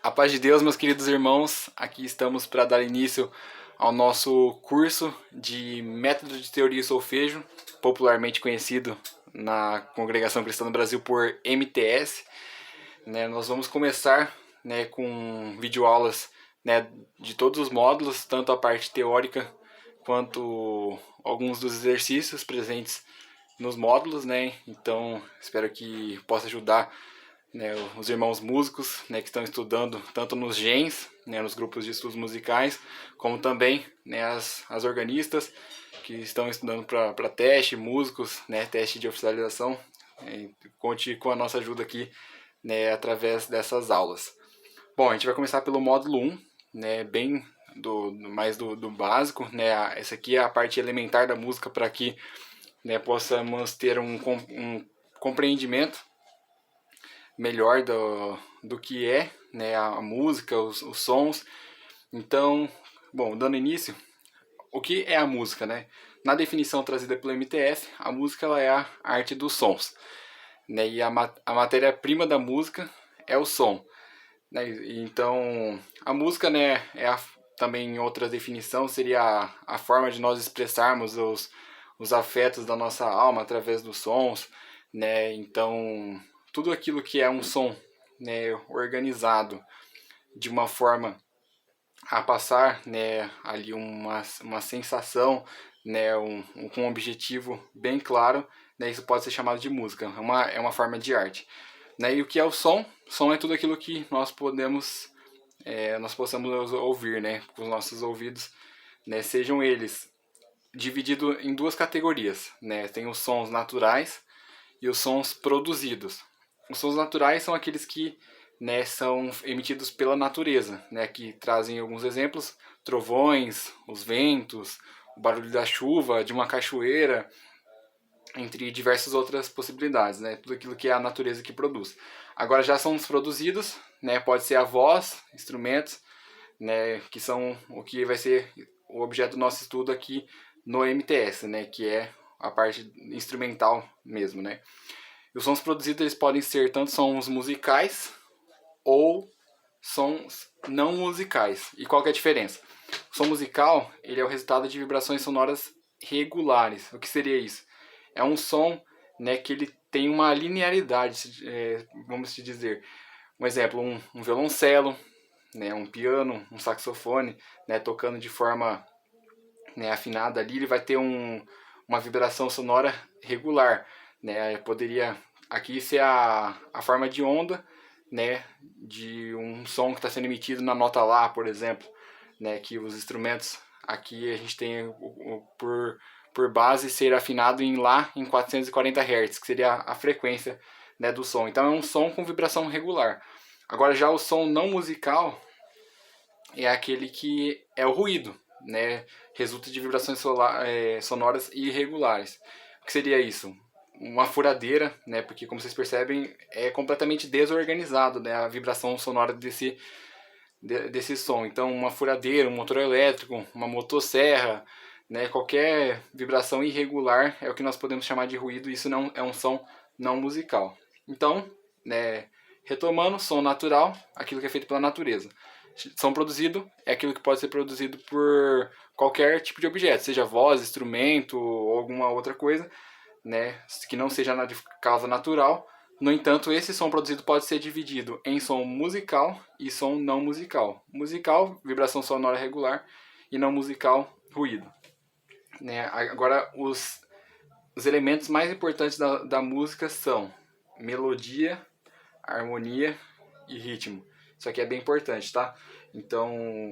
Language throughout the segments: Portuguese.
A paz de Deus, meus queridos irmãos, aqui estamos para dar início ao nosso curso de Método de Teoria e Solfejo, popularmente conhecido na Congregação Cristã do Brasil por MTS. Nós vamos começar com videoaulas de todos os módulos, tanto a parte teórica quanto alguns dos exercícios presentes nos módulos. Então, espero que possa ajudar os irmãos músicos que estão estudando tanto nos GEMs, nos grupos de estudos musicais, como também as organistas que estão estudando para teste, músicos, teste de oficialização. Conte com a nossa ajuda aqui através dessas aulas. Bom, a gente vai começar pelo módulo 1, bem do básico. Essa aqui é a parte elementar da música para que possamos ter um compreendimento melhor do que é a música, os sons. Então, bom, dando início, o que é a música? Na definição trazida pelo MTF, a música ela é a arte dos sons. E a matéria-prima da música é o som. Então, a música também em outra definição seria a forma de nós expressarmos os afetos da nossa alma através dos sons. Então, tudo aquilo que é um som organizado de uma forma a passar ali uma sensação, com um objetivo bem claro, isso pode ser chamado de música. É uma forma de arte. E o que é o som? Som é tudo aquilo que nós possamos ouvir com os nossos ouvidos, sejam eles divididos em duas categorias. Tem os sons naturais e os sons produzidos. Os sons naturais são aqueles que são emitidos pela natureza, que trazem alguns exemplos: trovões, os ventos, o barulho da chuva, de uma cachoeira, entre diversas outras possibilidades, tudo aquilo que é a natureza que produz. Agora já são os produzidos, pode ser a voz, instrumentos, que são o que vai ser o objeto do nosso estudo aqui no MTS, que é a parte instrumental mesmo, Os sons produzidos eles podem ser tanto sons musicais ou sons não musicais. E qual que é a diferença? O som musical ele é o resultado de vibrações sonoras regulares. O que seria isso? É um som que ele tem uma linearidade, vamos dizer. Um exemplo, um violoncelo, um piano, um saxofone, tocando de forma afinada ali, ele vai ter uma vibração sonora regular. Poderia aqui ser a forma de onda de um som que está sendo emitido na nota Lá, por exemplo, que os instrumentos aqui a gente tem por base ser afinado em Lá em 440 Hz, que seria a frequência do som. Então é um som com vibração regular. Agora já o som não musical é aquele que é o ruído, resulta de vibrações sonoras irregulares. O que seria isso? Uma furadeira, porque como vocês percebem é completamente desorganizado, a vibração sonora desse som. Então uma furadeira, um motor elétrico, uma motosserra, qualquer vibração irregular é o que nós podemos chamar de ruído. Isso não é um som não musical. Então, retomando, som natural, aquilo que é feito pela natureza. Som produzido é aquilo que pode ser produzido por qualquer tipo de objeto, seja voz, instrumento ou alguma outra coisa, que não seja de causa natural. No entanto, esse som produzido pode ser dividido em som musical e som não musical. Musical, vibração sonora regular, e não musical, ruído. Agora, os elementos mais importantes da música são melodia, harmonia e ritmo. Isso aqui é bem importante, tá? Então,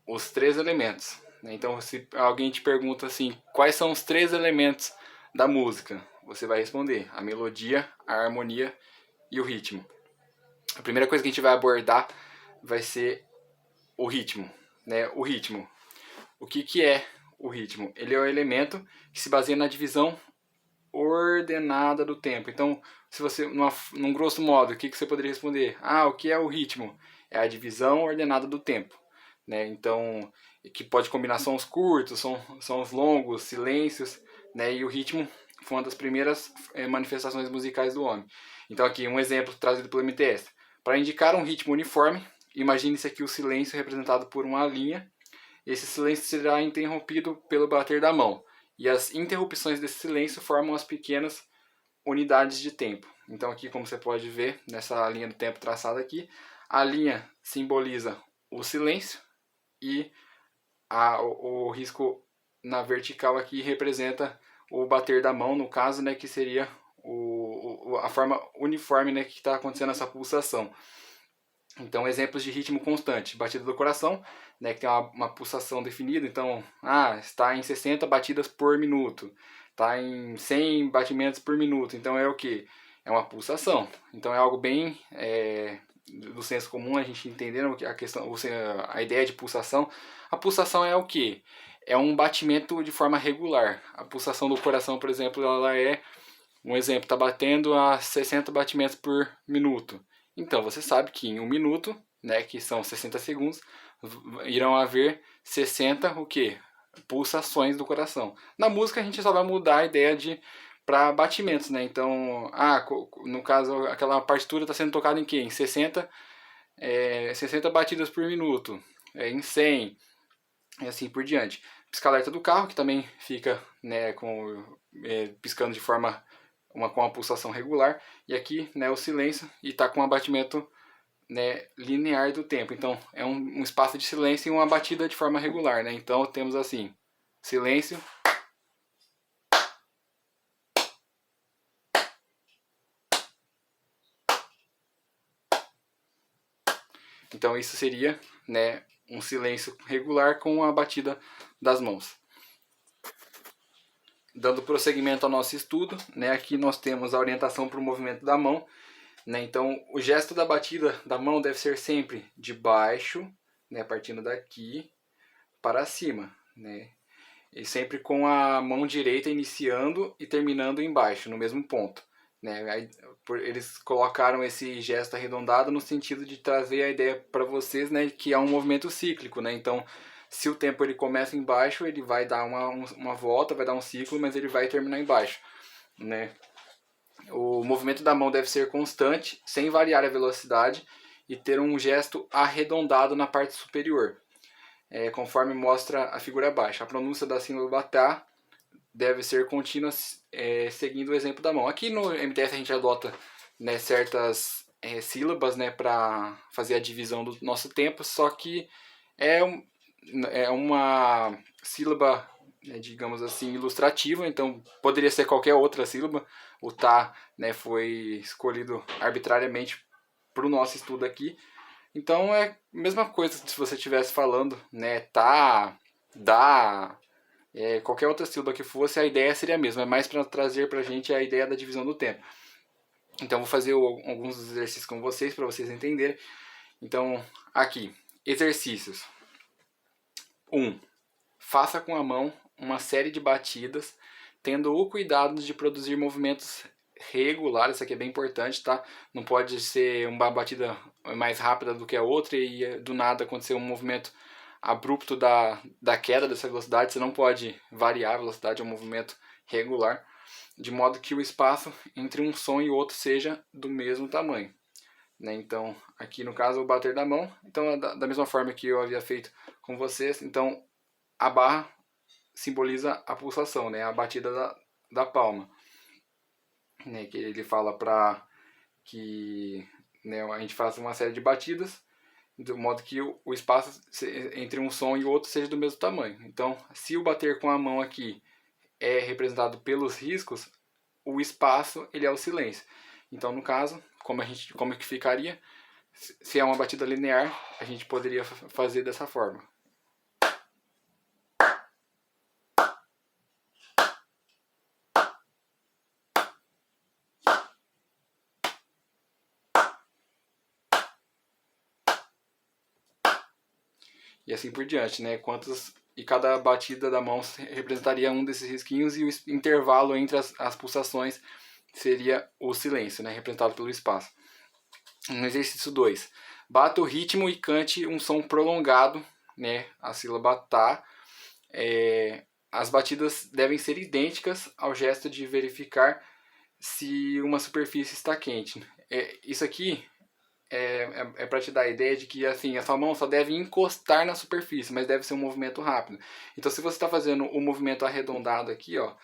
os três elementos. Então, se alguém te pergunta assim, quais são os três elementos da música? Você vai responder a melodia, a harmonia e o ritmo. A primeira coisa que a gente vai abordar vai ser o ritmo. O ritmo. O que é o ritmo? Ele é o elemento que se baseia na divisão ordenada do tempo. Então, se você, num grosso modo, o que você poderia responder? O que é o ritmo? É a divisão ordenada do tempo. Então, que pode combinar sons curtos, sons longos, silêncios, e o ritmo foi uma das primeiras manifestações musicais do homem. Então, aqui um exemplo trazido pelo MTS. Para indicar um ritmo uniforme, imagine-se aqui o silêncio representado por uma linha. Esse silêncio será interrompido pelo bater da mão. E as interrupções desse silêncio formam as pequenas unidades de tempo. Então aqui, como você pode ver, nessa linha do tempo traçada aqui, a linha simboliza o silêncio e o risco na vertical aqui representa o bater da mão, no caso, né, que seria a forma uniforme, né, que está acontecendo essa pulsação. Então, exemplos de ritmo constante. Batida do coração, né, que tem uma pulsação definida. Então, está em 60 batidas por minuto. Está em 100 batimentos por minuto. Então, é o quê? É uma pulsação. Então, é algo bem do senso comum, a gente entendendo a questão, a ideia de pulsação. A pulsação é o quê? É um batimento de forma regular. A pulsação do coração, por exemplo, ela é, um exemplo, está batendo a 60 batimentos por minuto. Então, você sabe que em um minuto, né, que são 60 segundos, irão haver 60, o quê? Pulsações do coração. Na música, a gente só vai mudar a ideia para batimentos, né? Então, no caso, aquela partitura está sendo tocada em quê? Em 60 batidas por minuto, em 100, e assim por diante. Pisca-alerta do carro, que também fica, né, piscando de forma com uma pulsação regular, e aqui, né, o silêncio, e está com um abatimento, né, linear do tempo. Então é um espaço de silêncio e uma batida de forma regular, né? Então temos assim, silêncio, então isso seria, né, um silêncio regular com a batida das mãos. Dando prosseguimento ao nosso estudo, né, aqui nós temos a orientação para o movimento da mão, né, então o gesto da batida da mão deve ser sempre de baixo, né, partindo daqui para cima, né, e sempre com a mão direita iniciando e terminando embaixo, no mesmo ponto. Né? Eles colocaram esse gesto arredondado no sentido de trazer a ideia para vocês, né, que é um movimento cíclico. Né? Então, se o tempo ele começa embaixo, ele vai dar uma volta, vai dar um ciclo, mas ele vai terminar embaixo. Né? O movimento da mão deve ser constante, sem variar a velocidade, e ter um gesto arredondado na parte superior. Conforme mostra a figura abaixo. A pronúncia da sílaba tá deve ser contínua, seguindo o exemplo da mão. Aqui no MTS a gente adota, né, certas sílabas, né, para fazer a divisão do nosso tempo, só que é uma sílaba, né, digamos assim, ilustrativa, então poderia ser qualquer outra sílaba. O tá, né, foi escolhido arbitrariamente para o nosso estudo aqui. Então é a mesma coisa se você estivesse falando, né, tá, dá, qualquer outra sílaba que fosse, a ideia seria a mesma. É mais para trazer para a gente a ideia da divisão do tempo. Então vou fazer alguns exercícios com vocês para vocês entenderem. Então aqui, exercícios. 1. Faça com a mão uma série de batidas, tendo o cuidado de produzir movimentos regular, isso aqui é bem importante, tá? Não pode ser uma batida mais rápida do que a outra e do nada acontecer um movimento abrupto da queda dessa velocidade. Você não pode variar a velocidade, é um movimento regular, de modo que o espaço entre um som e outro seja do mesmo tamanho. Né? Então, aqui no caso, o bater da mão, então da mesma forma que eu havia feito com vocês, então a barra simboliza a pulsação, né? A batida da palma. Né, que ele fala para que, né, a gente faça uma série de batidas de modo que o espaço entre um som e o outro seja do mesmo tamanho. Então, se o bater com a mão aqui é representado pelos riscos, o espaço ele é o silêncio. Então, no caso, como que ficaria? Se é uma batida linear, a gente poderia fazer dessa forma. E assim por diante, né? E cada batida da mão representaria um desses risquinhos e o intervalo entre as pulsações seria o silêncio, né? Representado pelo espaço. No exercício 2, bata o ritmo e cante um som prolongado, né? A sílaba tá. As batidas devem ser idênticas ao gesto de verificar se uma superfície está quente. Isso aqui é para te dar a ideia de que assim, a sua mão só deve encostar na superfície, mas deve ser um movimento rápido. Então, se você está fazendo o movimento arredondado aqui, ó,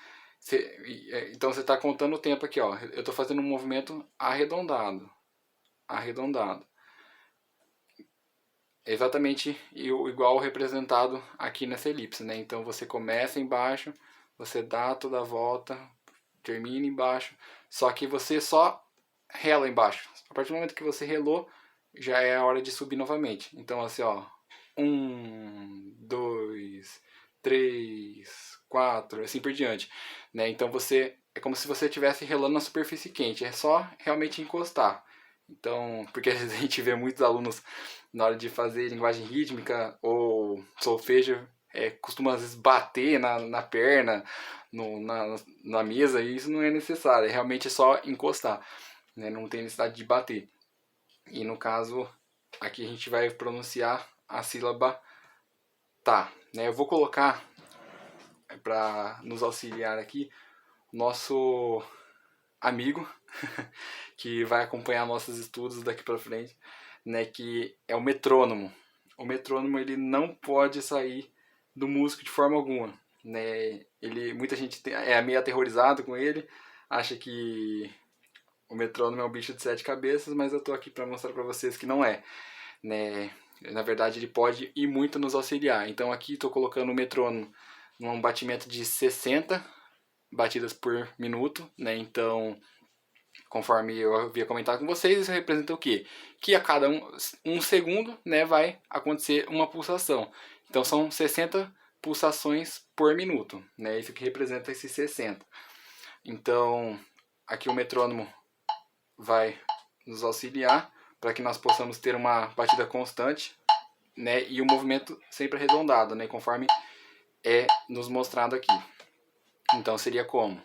então você está contando o tempo aqui, ó. Eu estou fazendo um movimento arredondado, arredondado. Exatamente igual representado aqui nessa elipse, né? Então você começa embaixo, você dá toda a volta, termina embaixo, só que você só rela embaixo. A partir do momento que você relou, já é a hora de subir novamente. Então assim, ó, 1, 2, 3, 4, assim por diante, né? Então você é como se você estivesse relando na superfície quente, é só realmente encostar. Então, porque às vezes a gente vê muitos alunos na hora de fazer linguagem rítmica ou solfejo, costuma às vezes bater na perna, na mesa, e isso não é necessário, realmente é só encostar, né? Não tem necessidade de bater. E no caso, aqui a gente vai pronunciar a sílaba tá, né? Eu vou colocar, para nos auxiliar aqui, nosso amigo que vai acompanhar nossos estudos daqui para frente, né, que é o metrônomo. O metrônomo ele não pode sair do músico de forma alguma, né? Muita gente é meio aterrorizado com ele, acha que o metrônomo é um bicho de 7 cabeças, mas eu tô aqui para mostrar para vocês que não é, né? Na verdade, ele pode e muito nos auxiliar. Então aqui estou colocando o metrônomo num batimento de 60 batidas por minuto, né? Então, conforme eu havia comentado com vocês, isso representa o quê? Que a cada um segundo, né, vai acontecer uma pulsação. Então são 60 pulsações por minuto, né? Isso que representa esses 60. Então, aqui o metrônomo vai nos auxiliar para que nós possamos ter uma batida constante, né, e o movimento sempre arredondado, né, conforme é nos mostrado aqui. Então seria como?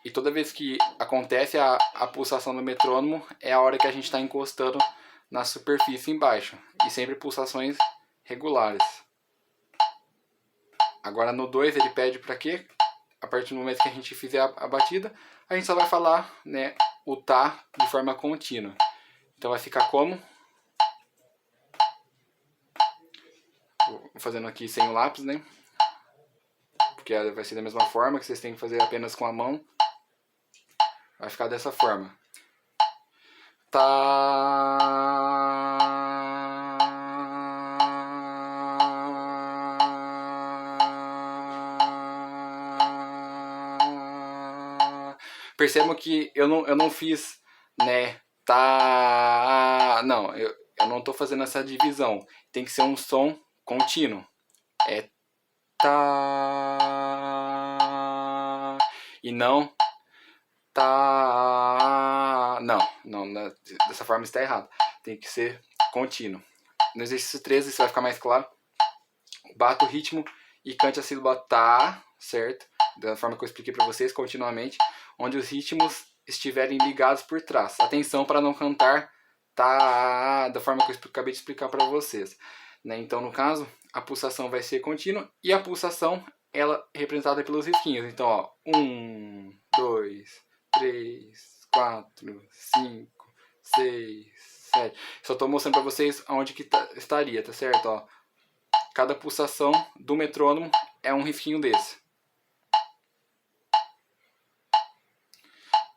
E toda vez que acontece a pulsação do metrônomo, é a hora que a gente está encostando na superfície embaixo. E sempre pulsações regulares. Agora no 2 ele pede para quê? A partir do momento que a gente fizer a batida, a gente só vai falar, né, o tá de forma contínua. Então vai ficar como? Vou fazendo aqui sem o lápis, né? Porque vai ser da mesma forma, que vocês têm que fazer apenas com a mão. Vai ficar dessa forma. Tá. Percebam que eu não fiz, né? Tá. Não, eu não estou fazendo essa divisão. Tem que ser um som contínuo. É tá. E não tá. Não, dessa forma está errado. Tem que ser contínuo. No exercício 13 isso vai ficar mais claro. Bata o ritmo e cante a sílaba tá, certo? Da forma que eu expliquei para vocês, continuamente, onde os ritmos estiverem ligados por trás. Atenção para não cantar tá da forma que eu acabei de explicar para vocês, né? Então, no caso, a pulsação vai ser contínua e a pulsação ela é representada pelos risquinhos. Então, ó, 1, 2, 3, 4, 5, 6, 7. Só estou mostrando para vocês aonde que estaria, tá certo? Ó, cada pulsação do metrônomo é um risquinho desse.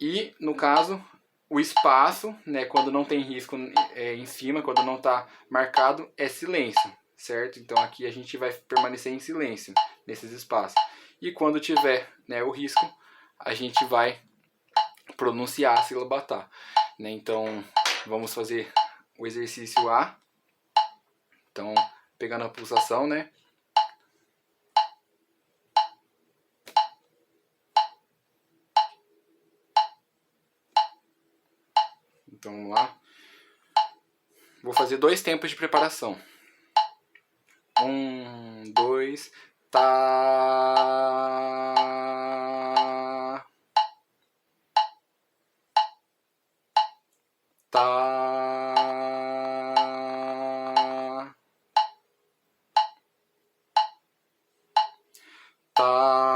E, no caso, o espaço, né, quando não tem risco em cima, quando não está marcado, é silêncio, certo? Então aqui a gente vai permanecer em silêncio nesses espaços. E quando tiver, né, o risco, a gente vai pronunciar a sílaba tá, né? Então vamos fazer o exercício A. Então, pegando a pulsação, né? Então vamos lá. Vou fazer 2 tempos de preparação. 1, 2, tá. Tá. Tá.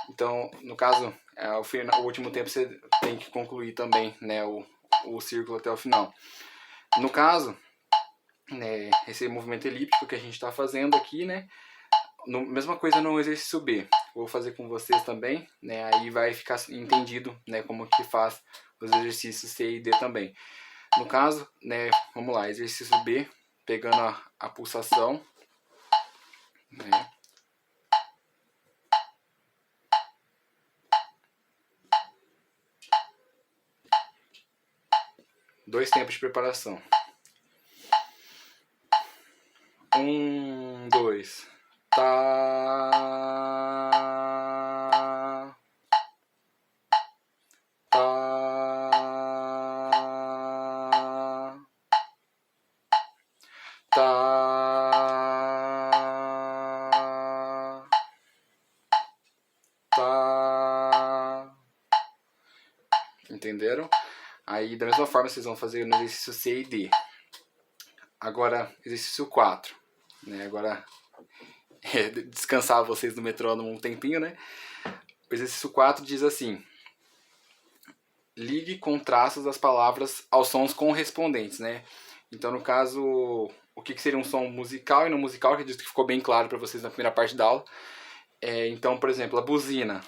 Então, no caso, o último tempo você tem que concluir também, né, o círculo até o final. No caso, né, esse movimento elíptico que a gente está fazendo aqui, né, mesma coisa no exercício B. Vou fazer com vocês também, né, aí vai ficar entendido, né, como que faz os exercícios C e D também. No caso, né, vamos lá, exercício B, pegando a pulsação, né, dois tempos de preparação. 1, 2, tá, tá, tá, tá. Entenderam? Aí, da mesma forma, vocês vão fazer no exercício C e D. Agora, exercício 4. Né? Agora, descansar vocês no metrônomo um tempinho, né? O exercício 4 diz assim: ligue com traços as palavras aos sons correspondentes, né? Então, no caso, o que seria um som musical e não musical, que eu disse que ficou bem claro para vocês na primeira parte da aula. Então, por exemplo, a buzina.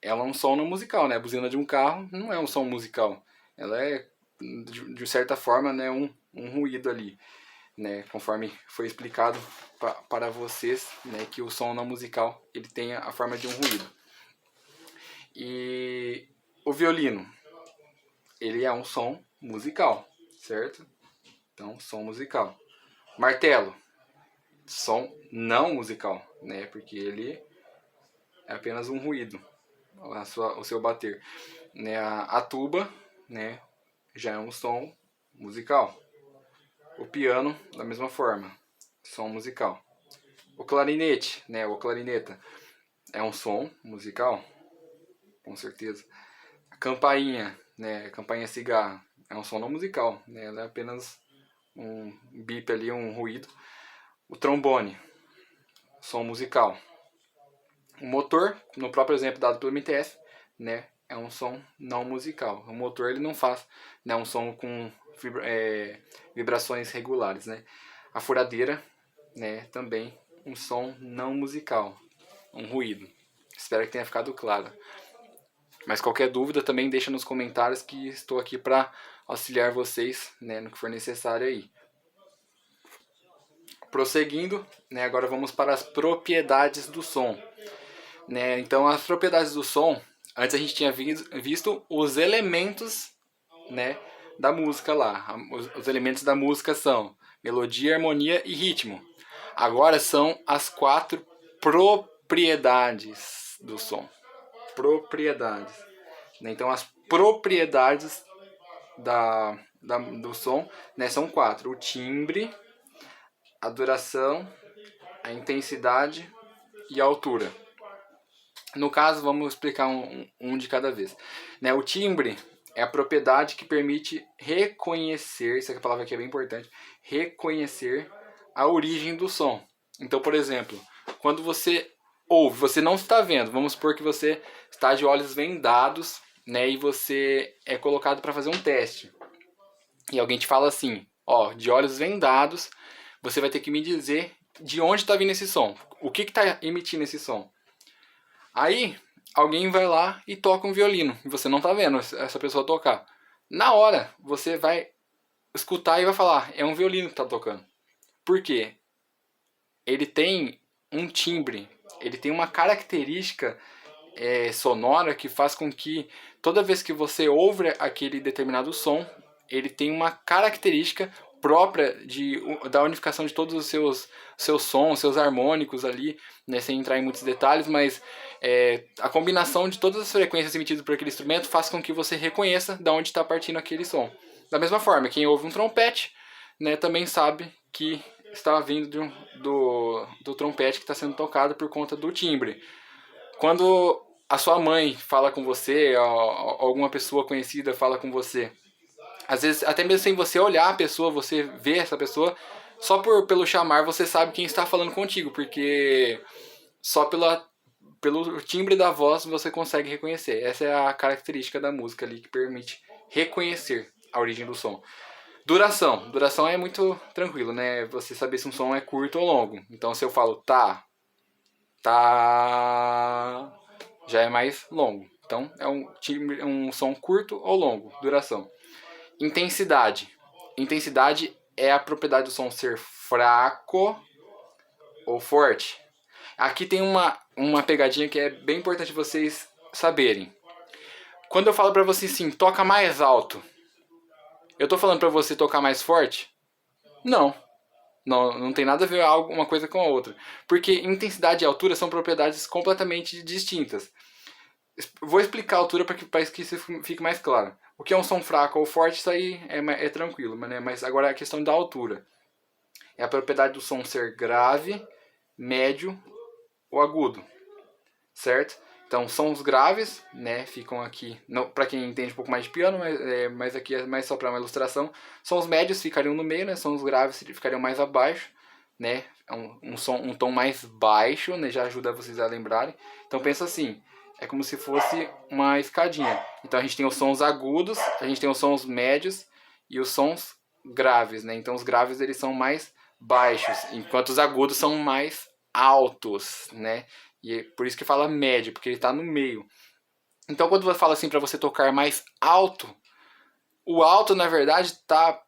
Ela é um som não musical, né? A buzina de um carro não é um som musical. Ela é, de certa forma, né, um ruído ali, né? Conforme foi explicado para vocês, né, que o som não musical ele tem a forma de um ruído. E o violino, ele é um som musical, certo? Então, som musical. Martelo, som não musical, né? Porque ele é apenas um ruído, o seu bater. Né? A tuba, né, já é um som musical. O piano, da mesma forma, som musical. O clarinete, né, ou clarineta, é um som musical, com certeza. A campainha, né, a campainha cigarra, é um som não musical, né, ela é apenas um bip ali, um ruído. O trombone, som musical. O motor, no próprio exemplo dado pelo MTF, né, é um som não musical. O motor ele não faz, né, um som com vibrações regulares, né. A furadeira, né, também um som não musical, um ruído. Espero que tenha ficado claro. Mas qualquer dúvida também deixa nos comentários que estou aqui para auxiliar vocês, né, no que for necessário aí. Prosseguindo, né, agora vamos para as propriedades do som. Né, então, as propriedades do som, antes a gente tinha visto os elementos, né, da música lá. Os elementos da música são melodia, harmonia e ritmo. Agora são as 4 propriedades do som. Propriedades. Então, as propriedades do som, né, são 4. O timbre, a duração, a intensidade e a altura. No caso, vamos explicar um de cada vez. Né, o timbre é a propriedade que permite reconhecer, essa palavra aqui é bem importante, reconhecer a origem do som. Então, por exemplo, quando você ouve, você não está vendo, vamos supor que você está de olhos vendados, né, e você é colocado para fazer um teste. E alguém te fala assim, ó, de olhos vendados, você vai ter que me dizer de onde está vindo esse som, o que está emitindo esse som. Aí, alguém vai lá e toca um violino, e você não está vendo essa pessoa tocar. Na hora, você vai escutar e vai falar, é um violino que está tocando. Por quê? Ele tem um timbre, ele tem uma característica sonora que faz com que toda vez que você ouve aquele determinado som, ele tem uma característica própria da unificação de todos os seus sons, seus harmônicos ali, né, sem entrar em muitos detalhes, mas a combinação de todas as frequências emitidas por aquele instrumento faz com que você reconheça de onde está partindo aquele som. Da mesma forma, quem ouve um trompete, né, também sabe que está vindo do trompete que está sendo tocado por conta do timbre. Quando a sua mãe fala com você, alguma pessoa conhecida fala com você, às vezes até mesmo sem você olhar a pessoa, você vê essa pessoa, só pelo chamar você sabe quem está falando contigo, porque só pelo timbre da voz você consegue reconhecer. Essa é a característica da música ali que permite reconhecer a origem do som. Duração. Duração é muito tranquilo, né? Você saber se um som é curto ou longo. Então se eu falo tá, já é mais longo. Então é um som curto ou longo. Duração. Intensidade. Intensidade é a propriedade do som ser fraco ou forte. Aqui tem uma pegadinha que é bem importante vocês saberem. Quando eu falo pra você assim, toca mais alto, eu tô falando pra você tocar mais forte? Não. Não tem nada a ver uma coisa com a outra. Porque intensidade e altura são propriedades completamente distintas. Vou explicar a altura para que isso fique mais claro. O que é um som fraco ou forte, isso aí é tranquilo. Mas agora a questão da altura. É a propriedade do som ser grave, médio ou agudo. Certo? Então, sons graves, né, ficam aqui, para quem entende um pouco mais de piano, mas aqui é mais só para uma ilustração. Sons médios ficariam no meio, né, sons graves ficariam mais abaixo, né, um tom mais baixo, né, já ajuda vocês a lembrarem. Então, pensa assim, é como se fosse uma escadinha. Então, a gente tem os sons agudos, a gente tem os sons médios e os sons graves, né. Então, os graves eles são mais baixos, enquanto os agudos são mais altos, né. E é por isso que fala médio, porque ele está no meio. Então quando você fala assim para você tocar mais alto, o alto na verdade está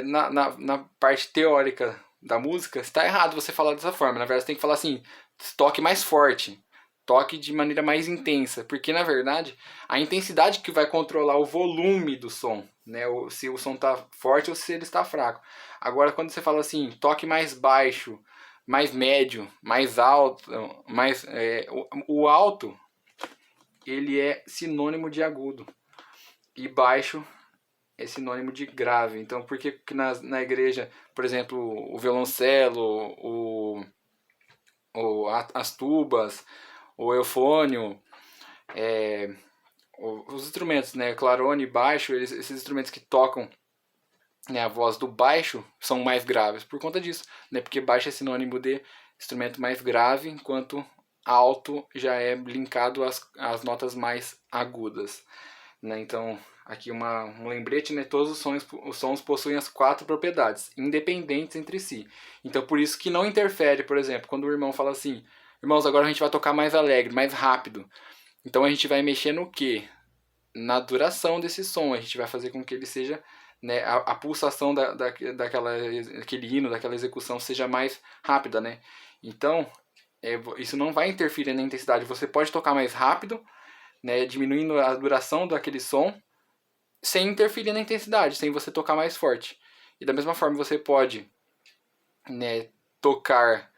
na parte teórica da música, está errado você falar dessa forma. Na verdade você tem que falar assim, toque mais forte, toque de maneira mais intensa, porque na verdade a intensidade que vai controlar o volume do som, né? Se o som está forte ou se ele está fraco. Agora quando você fala assim, toque mais baixo, mais médio, mais alto, o alto ele é sinônimo de agudo e baixo é sinônimo de grave. Então por que na igreja, por exemplo, o violoncelo, as tubas, o eufônio, os instrumentos, né, clarone e baixo, esses instrumentos que tocam, né, a voz do baixo são mais graves por conta disso, né, porque baixo é sinônimo de instrumento mais grave, enquanto alto já é linkado às notas mais agudas, né? Então aqui um lembrete, né, todos os sons possuem as 4 propriedades independentes entre si. Então por isso que não interfere, por exemplo, quando o irmão fala assim, irmãos, agora a gente vai tocar mais alegre, mais rápido. Então a gente vai mexer no quê? Na duração desse som, a gente vai fazer com que ele seja, né, a pulsação daquele hino, daquela execução seja mais rápida, né? Então, isso não vai interferir na intensidade. Você pode tocar mais rápido, né, diminuindo a duração daquele som, sem interferir na intensidade, sem você tocar mais forte. E da mesma forma você pode, né, tocar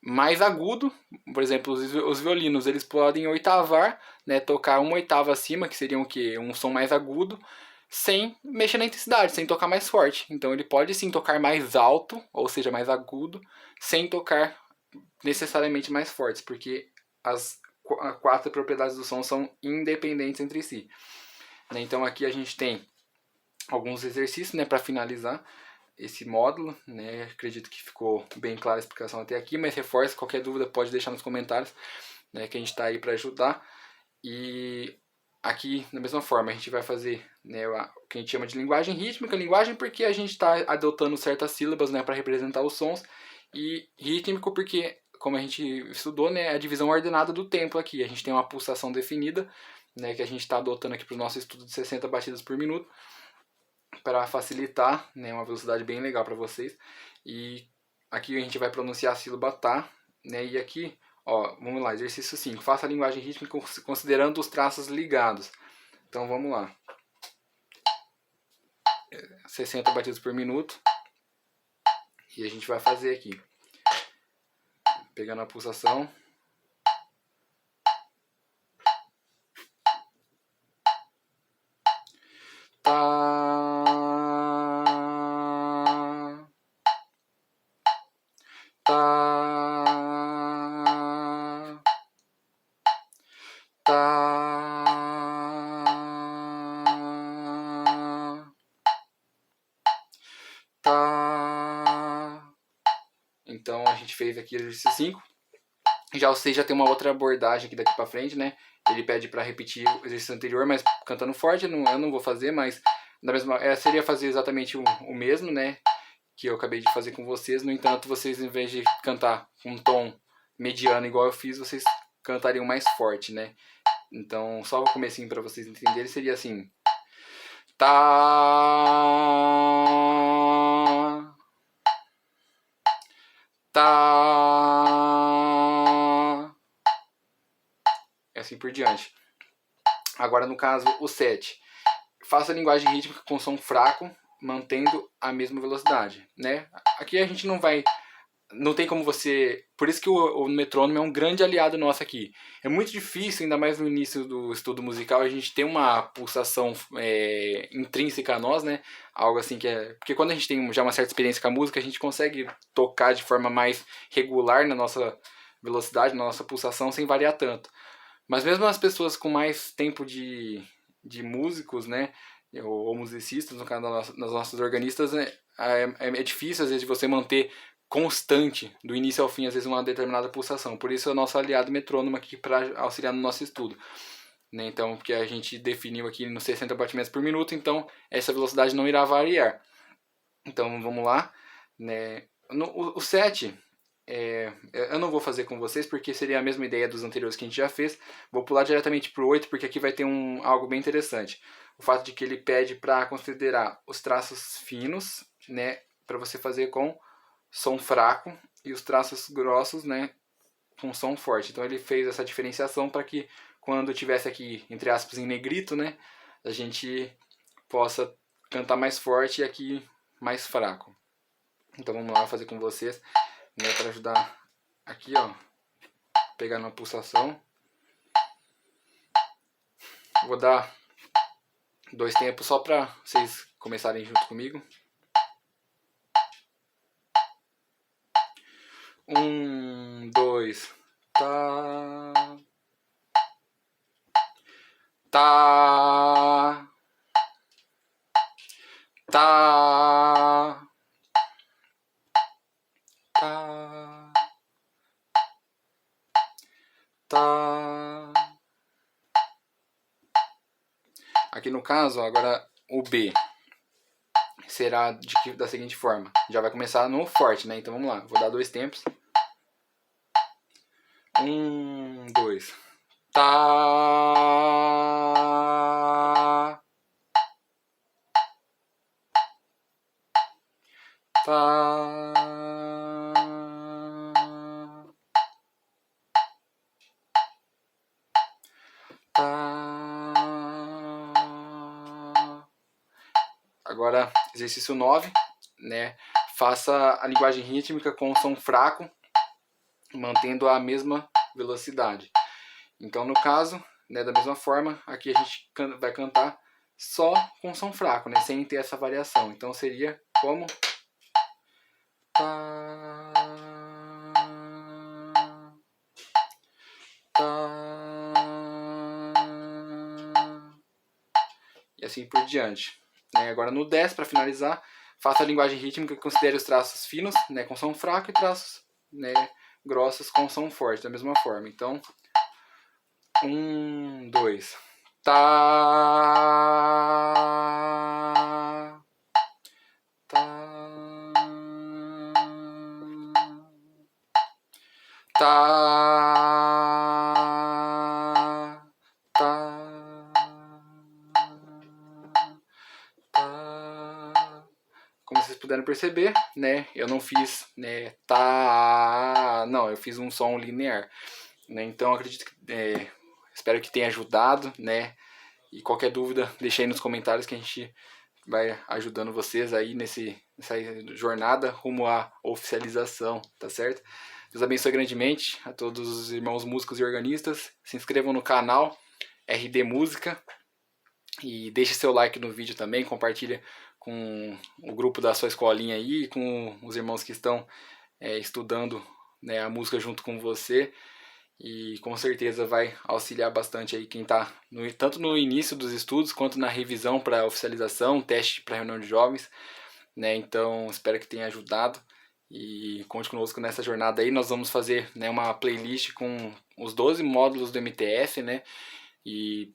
mais agudo, por exemplo, os violinos, eles podem oitavar, né, tocar uma oitava acima, que seria o quê? Um som mais agudo, sem mexer na intensidade, sem tocar mais forte. Então ele pode sim tocar mais alto, ou seja, mais agudo, sem tocar necessariamente mais fortes, porque as 4 propriedades do som são independentes entre si. Então aqui a gente tem alguns exercícios, né, para finalizar esse módulo, né? Acredito que ficou bem clara a explicação até aqui, mas reforço, qualquer dúvida pode deixar nos comentários, né, que a gente está aí para ajudar. E aqui, da mesma forma, a gente vai fazer, né, o que a gente chama de linguagem rítmica, linguagem porque a gente está adotando certas sílabas, né, para representar os sons, e rítmico porque, como a gente estudou, né, a divisão ordenada do tempo aqui, a gente tem uma pulsação definida, né, que a gente está adotando aqui para o nosso estudo de 60 batidas por minuto, para facilitar, né, uma velocidade bem legal para vocês. E aqui a gente vai pronunciar a sílaba tá, né, e aqui, ó, vamos lá, exercício 5. Faça a linguagem rítmica considerando os traços ligados. Então vamos lá. 60 batidas por minuto. E a gente vai fazer aqui. Pegando a pulsação. Tá. Tá. Tá. Tá. Então a gente fez aqui o exercício 5. Já o 6 já tem uma outra abordagem aqui daqui pra frente, né? Ele pede pra repetir o exercício anterior, mas cantando forte, eu não vou fazer, mas seria fazer exatamente o mesmo, né? Que eu acabei de fazer com vocês. No entanto, vocês, em vez de cantar um tom mediano igual eu fiz, vocês cantariam mais forte, né? Então, só o comecinho para vocês entenderem seria assim: tá, tá, e assim por diante. Agora, no caso, o 7. Faça a linguagem rítmica com som fraco, mantendo a mesma velocidade, né? Aqui a gente não tem como você. Por isso que o metrônomo é um grande aliado nosso aqui. É muito difícil, ainda mais no início do estudo musical, a gente ter uma pulsação intrínseca a nós, né? Algo assim que é. Porque quando a gente tem já uma certa experiência com a música, a gente consegue tocar de forma mais regular na nossa velocidade, na nossa pulsação, sem variar tanto. Mas mesmo as pessoas com mais tempo de músicos, né? Ou musicistas, no caso das nossas organistas, né, é difícil às vezes de você manter constante, do início ao fim, às vezes uma determinada pulsação. Por isso é o nosso aliado metrônomo aqui para auxiliar no nosso estudo. Né? Então, porque a gente definiu aqui nos 60 batimentos por minuto, então essa velocidade não irá variar. Então vamos lá. Né? O 7, eu não vou fazer com vocês porque seria a mesma ideia dos anteriores que a gente já fez. Vou pular diretamente para o 8 porque aqui vai ter algo bem interessante. O fato de que ele pede para considerar os traços finos, né, para você fazer com som fraco e os traços grossos, né, com som forte. Então ele fez essa diferenciação para que quando tivesse aqui, entre aspas, em negrito, né, a gente possa cantar mais forte e aqui mais fraco. Então vamos lá fazer com vocês, né, para ajudar aqui, ó, pegar uma pulsação. Vou dar 2 tempos só para vocês começarem junto comigo. 1, 2, tá, tá, tá, tá, tá. Aqui no caso, agora o B será da seguinte forma. Já vai começar no forte, né? Então vamos lá. Vou dar 2 tempos. 1, 2. Tá. Tá. Tá. Agora, exercício 9, né? Faça a linguagem rítmica com som fraco, mantendo a mesma velocidade. Então, no caso, né, da mesma forma, aqui a gente vai cantar só com som fraco, né, sem ter essa variação. Então seria como tá, tá, e assim por diante. Agora no 10, para finalizar, faça a linguagem rítmica que considere os traços finos, né, com som fraco, e traços, né, grossos com som forte, da mesma forma. Então, 1, 2. Tá. Tá. Tá. Tá. Tá. Como vocês puderam perceber, né? Eu não fiz, né? Tá. Não, eu fiz um som linear. Né? Então acredito que. Espero que tenha ajudado, né? E qualquer dúvida, deixe aí nos comentários que a gente vai ajudando vocês aí nessa jornada rumo à oficialização, tá certo? Deus abençoe grandemente a todos os irmãos músicos e organistas. Se inscrevam no canal RD Música e deixe seu like no vídeo também, compartilha com o grupo da sua escolinha aí, com os irmãos que estão estudando, né, a música junto com você. E com certeza vai auxiliar bastante aí quem está tanto no início dos estudos quanto na revisão para oficialização, teste para reunião de jovens, né? Então espero que tenha ajudado E conte conosco nessa jornada aí. Nós vamos fazer, né, uma playlist com os 12 módulos do MTF, né? E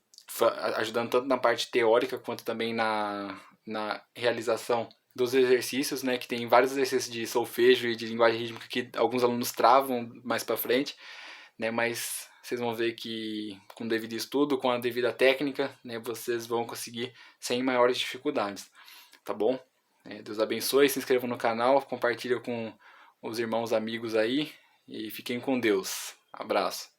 ajudando tanto na parte teórica quanto também na realização dos exercícios, né? Que tem vários exercícios de solfejo e de linguagem rítmica que alguns alunos travam mais para frente, né? Mas vocês vão ver que com o devido estudo, com a devida técnica, né, vocês vão conseguir sem maiores dificuldades, tá bom? Deus abençoe, se inscrevam no canal, compartilhem com os irmãos amigos aí e fiquem com Deus. Abraço.